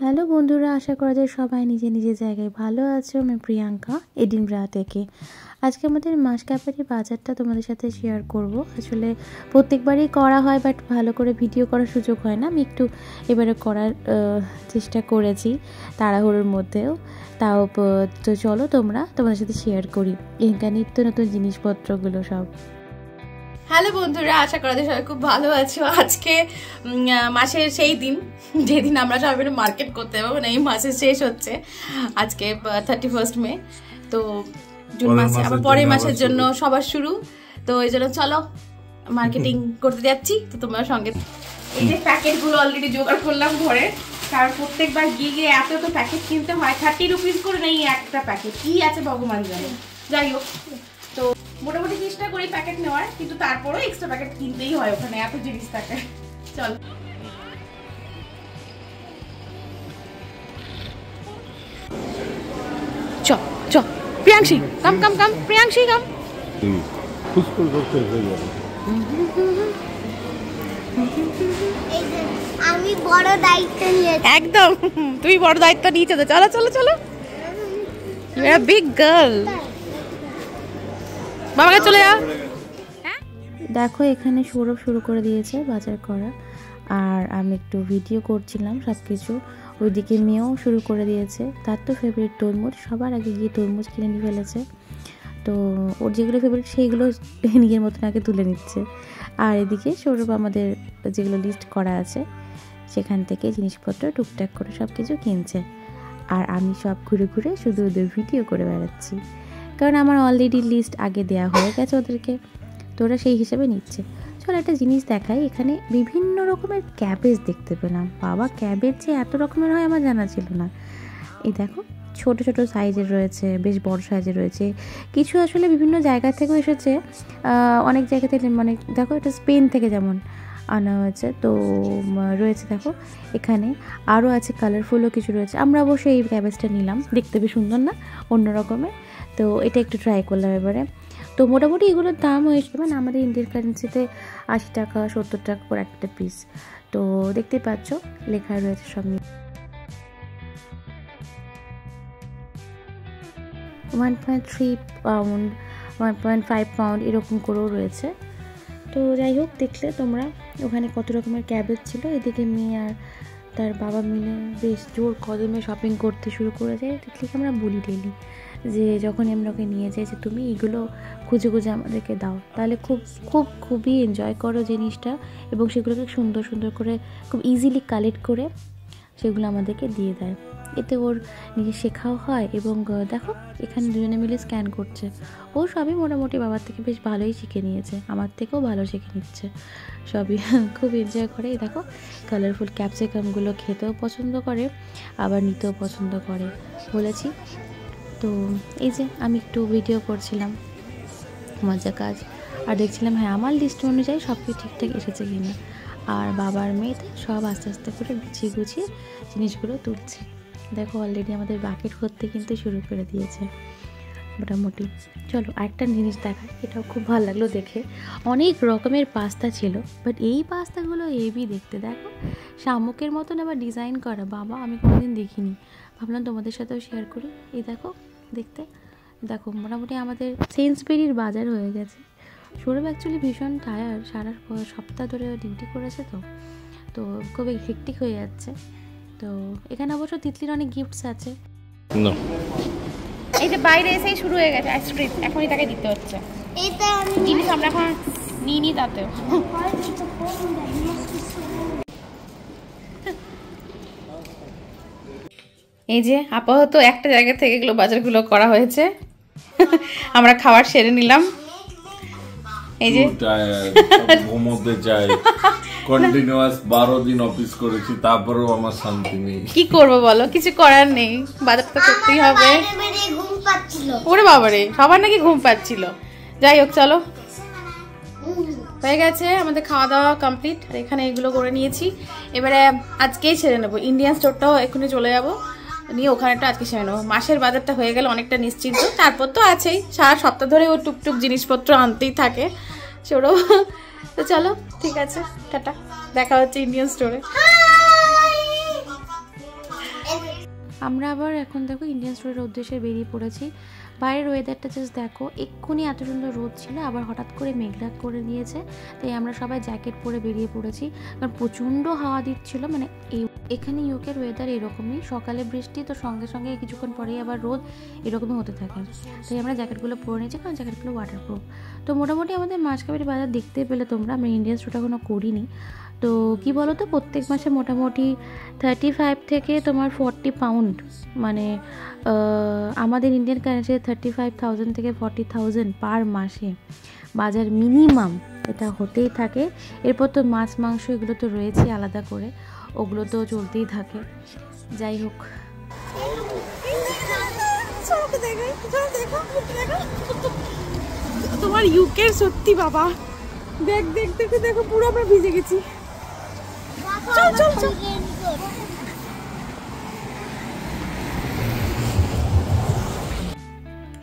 Hello বন্ধুরা, আশা করা যায় সবাই নিজে নিজের জায়গায় ভালো আছো। আমি প্রিয়াঙ্কা এডিনব্রা থেকে। আজকে আমাদের মাস ক্যাপারি বাজারটা তোমাদের সাথে শেয়ার করব। আসলে প্রত্যেকবারই করা হয়, বাট ভালো করে ভিডিও করার সুযোগ হয় না। আমি একটু এবারে করার চেষ্টা করেছি তাড়াহুড়োর মধ্যেও। তাও তো চলো তোমাদের সাথে শেয়ার করি এখানকার নিত্য নতুন জিনিসপত্রগুলো সব। হ্যালো বন্ধুরা, আশা করা যায় সবাই খুব ভালো আছো। আজকে মাসের সেই দিন যেদিন আমরা সবাই মিলে মার্কেট করতে যাবো, মানে এই মাসের শেষ হচ্ছে আজকে 31 মে। তো জুন মাসে আবার পরের মাসের জন্য সবার শুরু। তো এই জন্য চলো মার্কেটিং করতে যাচ্ছি, তো তোমরা সঙ্গে। এই যে প্যাকেটগুলো অলরেডি জোগাড় করলাম ঘরে, কারণ প্রত্যেকবার গিয়ে এত তো প্যাকেট কিনতে হয়। 30 রুপিস করে নেই একটা প্যাকেট, কি আছে ভগবান জানে। যাই হোক, তো মোটামুটি চেষ্টা করি প্যাকেট নেওয়ার, কিন্তু তারপরেও এক্সট্রা প্যাকেট কিনতেই হয়, ওখানে এত জিনিস থাকে। চল চল চল প্রিয়াংশী, কাম কাম কাম প্রিয়াংশী কাম। আমি বড় দায়িত্ব নিয়েছি। একদম তুমি বড় দায়িত্ব নিয়েছো তো। চলো চলো চলো, ইউ আর বিগ গার্ল। বাবাকে চলে যাও। দেখো এখানে সৌরভ শুরু করে দিয়েছে বাজার করা, আর আমি একটু ভিডিও করছিলাম সব কিছু। ওইদিকে মেয়েও শুরু করে দিয়েছে, তার তো ফেভারিট তরমুজ, সবার আগে গিয়ে তরমুজ কিনে নিয়ে ফেলেছে। তো ওর যেগুলো ফেভারিট সেইগুলো নিজের মতন আগে তুলে নিচ্ছে। আর এদিকে সৌরভ আমাদের যেগুলো লিস্ট করা আছে সেখান থেকে জিনিসপত্র টুকটাক করে সব কিছু কিনছে। আর আমি সব ঘুরে ঘুরে শুধু ওদের ভিডিও করে বেড়াচ্ছি, কারণ আমার অলরেডি লিস্ট আগে দেওয়া হয়ে গেছে ওদেরকে, তো ওরা সেই হিসাবে নিচ্ছে। চলো একটা জিনিস দেখাই, এখানে বিভিন্ন রকমের ক্যাবেজ দেখতে পেলাম। বাবা, ক্যাবেজ যে এত রকমের হয় আমার জানা ছিল না। এই দেখো ছোট ছোট সাইজের রয়েছে, বেশ বড় সাইজের রয়েছে, কিছু আসলে বিভিন্ন জায়গা থেকেও এসেছে। অনেক জায়গা থেকে, মানে দেখো এটা স্পেন থেকে যেমন আনা হয়েছে, তো রয়েছে দেখো এখানে আরও আছে, কালারফুলও কিছু রয়েছে। আমরা অবশ্যই এই ক্যাবেজটা নিলাম, দেখতে বেশ সুন্দর না, অন্য রকমের। তো এটা একটু ট্রাই করলাম এবারে। তো মোটামুটি এগুলোর দাম হয়েছে মানে আমাদের ইন্ডিয়ান কারেন্সিতে 80 টাকা 70 টাকা করে একটা পিস। তো দেখতে পাচ্ছ লেখা রয়েছে সব। 1.3 পাউন্ড, 1.5 পাউন্ড এরকম করেও রয়েছে। তো যাই হোক, দেখলে তোমরা ওখানে কত রকমের ক্যাবেজ ছিল। এদিকে মেয়ে আর তার বাবা মিলে বেশ জোর কদমে শপিং করতে শুরু করে যায়। দেখলে আমরা বলি ডেলি যে যখনই আমরা ওকে নিয়ে যাই যে তুমি এগুলো খুঁজে খুঁজে আমাদেরকে দাও, তাহলে খুবই এনজয় করো জিনিসটা, এবং সেগুলোকে সুন্দর সুন্দর করে খুব ইজিলি কালেক্ট করে সেগুলো আমাদেরকে দিয়ে দেয়। এতে ওর নিজে শেখাও হয়, এবং দেখো এখানে দুজনে মিলে স্ক্যান করছে। ও সবই মোটামুটি বাবার থেকে বেশ ভালোই শিখে নিয়েছে, আমার থেকেও ভালো শিখে নিচ্ছে, সবই খুব এনজয় করে। দেখো কালারফুল ক্যাপসিকামগুলো খেতেও পছন্দ করে, আবার নিতেও পছন্দ করে বলেছি। তো এই যে আমি একটু ভিডিও করছিলাম, মজা কাজ, আর দেখছিলাম হ্যাঁ আমার লিস্ট অনুযায়ী সব কিছু ঠিকঠাক এসেছে কিনা। আর বাবার মেয়েতে সব আস্তে আস্তে করে গুছিয়ে গুছিয়ে জিনিসগুলো তুলছে। দেখো অলরেডি আমাদের বাকেট করতে কিন্তু শুরু করে দিয়েছে মোটামুটি। চলো আরেকটা জিনিস দেখায়, এটাও খুব ভালো লাগলো দেখে। অনেক রকমের পাস্তা ছিল, বাট এই পাস্তাগুলো হেভি দেখতে। দেখো শামুকের মতন আবার ডিজাইন করা, বাবা আমি কোনোদিন দেখিনি, ভাবলাম তোমাদের সাথেও শেয়ার করি। এই দেখো দেখতে, দেখো মোটামুটি আমাদের সেন্সবেরির বাজার হয়ে গেছে। সৌরভ অ্যাকচুয়ালি ভীষণ টায়ার্ড, সারা সপ্তাহ ধরে ডিউটি করেছে, তো খুবই হেক্টিক হয়ে যাচ্ছে। তো এখানে অবশ্য তিতলির অনেক গিফটস আছে। এই যে বাইরে এসেই শুরু হয়ে গেছে আইসক্রিম, এখনই তাকে দিতে হচ্ছে। এটা জিনিস আমরা এখন নিই তাতেও। এই যে আপাতত একটা জায়গা থেকে এগুলো বাজারগুলো করা হয়েছে, আমরা খাবার সেরে নিলাম। এই যে ঘুমোতে যাই, কন্টিনিউয়াস 12 দিন অফিস করেছি, তারপরেও আমার শান্তি নেই। কি করবো বলো, কিছু করার নেই, বাজার তো করতেই হবে। ঘুম পাচ্ছিল, ওরে বাবারে, সবার নাকি ঘুম পাচ্ছিল। যাই হোক চলো, হয়ে গেছে আমাদের খাওয়া দাওয়া কমপ্লিট। আর এখানে এগুলো করে নিয়েছি, এবারে আজকেই ছেড়ে নেবো। ইন্ডিয়ান স্টোরটাও এখনই চলে যাবো, নিয়ে ওখানেটা আজকে সেরে নেবো। মাসের বাজারটা হয়ে গেলে অনেকটা নিশ্চিন্ত। তারপর তো আছেই, সারা সপ্তাহ ধরে ও টুকটুক জিনিসপত্র আনতেই থাকে সৌরভ। তো চলো ঠিক আছে, টাটা, দেখা হচ্ছে ইন্ডিয়ান স্টোরে। আমরা আবার এখন দেখো ইন্ডিয়ান স্টোরের উদ্দেশ্যে বেরিয়ে পড়েছি। বাইরের ওয়েদারটা জাস্ট দেখো, এক্ষুনি এত সুন্দর রোদ ছিল, আবার হঠাৎ করে মেঘলা করে দিয়েছে, তাই আমরা সবাই জ্যাকেট পরে বেরিয়ে পড়েছি, কারণ প্রচণ্ড হাওয়া দিচ্ছিল। মানে এখানে ইউকের ওয়েদার এরকমই, সকালে বৃষ্টি তো সঙ্গে সঙ্গে কিছুক্ষণ পরেই আবার রোদ, এরকমই হতে থাকে। তাই আমরা জ্যাকেটগুলো পরে নিয়েছি, কারণ জ্যাকেটগুলো ওয়াটারপ্রুফ। তো মোটামুটি আমাদের মাসকাবাড়ি বাজার দেখতে পেলে তোমরা, আমরা ইন্ডিয়ান স্টোরটা এখনও করিনি। তো কী বলো তো, প্রত্যেক মাসে মোটামুটি 35 থেকে তোমার 40 পাউন্ড, মানে আমাদের ইন্ডিয়ান কারেন্সি 35,000 থেকে 40,000 পার মাসে বাজার মিনিমাম এটা হতেই থাকে। এরপর তো মাছ মাংস এগুলো তো রয়েছে আলাদা করে, ওগুলো তো চলতেই থাকে। যাই হোক, তোমার ইউকের সত্যি বাবা, দেখ দেখ দেখে দেখো পুরো আমরা ভিজে গেছি। চল চল চল।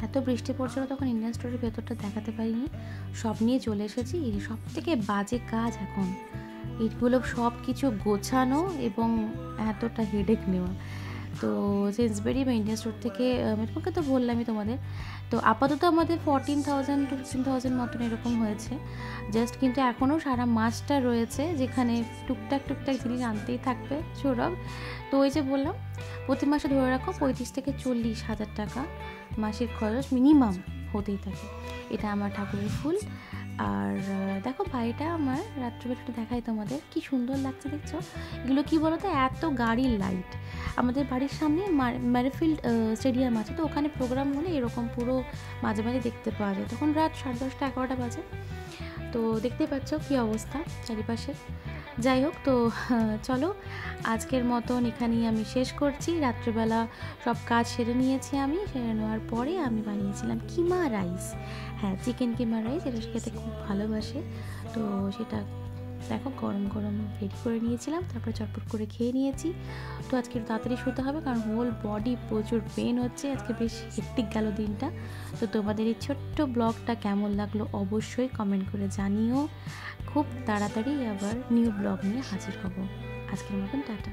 এত বৃষ্টি পড়ছিল তখন ইন্ডিয়ান স্টোরের ভেতরটা দেখাতে পারিনি, সব নিয়ে চলে এসেছি। সব থেকে বাজে কাজ এখন এইগুলো সব কিছু গোছানো এবং এতটা হেডেক নেওয়া। তো সেন্সবেরি বা ইন্ডিয়ান স্টোর থেকে তোমাকে তো বললামই তোমাদের, তো আপাতত আমাদের 14,000 to 15,000 মতন এরকম হয়েছে জাস্ট। কিন্তু এখনও সারা মাসটা রয়েছে, যেখানে টুকটাক টুকটাক জিনিস আনতেই থাকবে সৌরভ। তো ওই যে বললাম, প্রতি মাসে ধরে রাখো 35 থেকে 40,000 টাকা মাসিক খরচ মিনিমাম হতেই থাকে। এটা আমার ঠাকুরের ফুল। আর দেখো বাড়িটা আমার রাত্রিবেলাটা দেখাই তোমাদের, কি সুন্দর লাগছে দেখছো। এগুলো কি বলো তো, এত গাড়ির লাইট। আমাদের বাড়ির সামনে ম্যারিফিল্ড স্টেডিয়াম আছে, তো ওখানে প্রোগ্রাম হলে এরকম পুরো মাঝে মাঝে দেখতে পাওয়া যায়। তখন রাত 10:30 11টা বাজে, তো দেখতে পাচ্ছ কি অবস্থা চারিপাশে। যাই হোক, তো চলো আজকের মতন এখানেই আমি শেষ করছি। রাত্রিবেলা সব কাজ সেরে নিয়েছি আমি, সেরে নেওয়ার পরে আমি বানিয়েছিলাম কিমা রাইস। হ্যাঁ, চিকেন কিমা রাইস, এটা খেতে খুব ভালোবাসে। তো সেটা দেখো গরম গরম রেডি করে নিয়েছিলাম, তারপরে চটপট করে খেয়ে নিয়েছি। তো আজকে একটু তাড়াতাড়ি শুতে হবে, কারণ হোল বডি প্রচুর পেন হচ্ছে, আজকে বেশ হেক্টিক গেল দিনটা। তো তোমাদের এই ছোট্ট ব্লগটা কেমন লাগলো অবশ্যই কমেন্ট করে জানিও। খুব তাড়াতাড়ি আবার নিউ ব্লগ নিয়ে হাজির হব। আজকের মতন টাটা।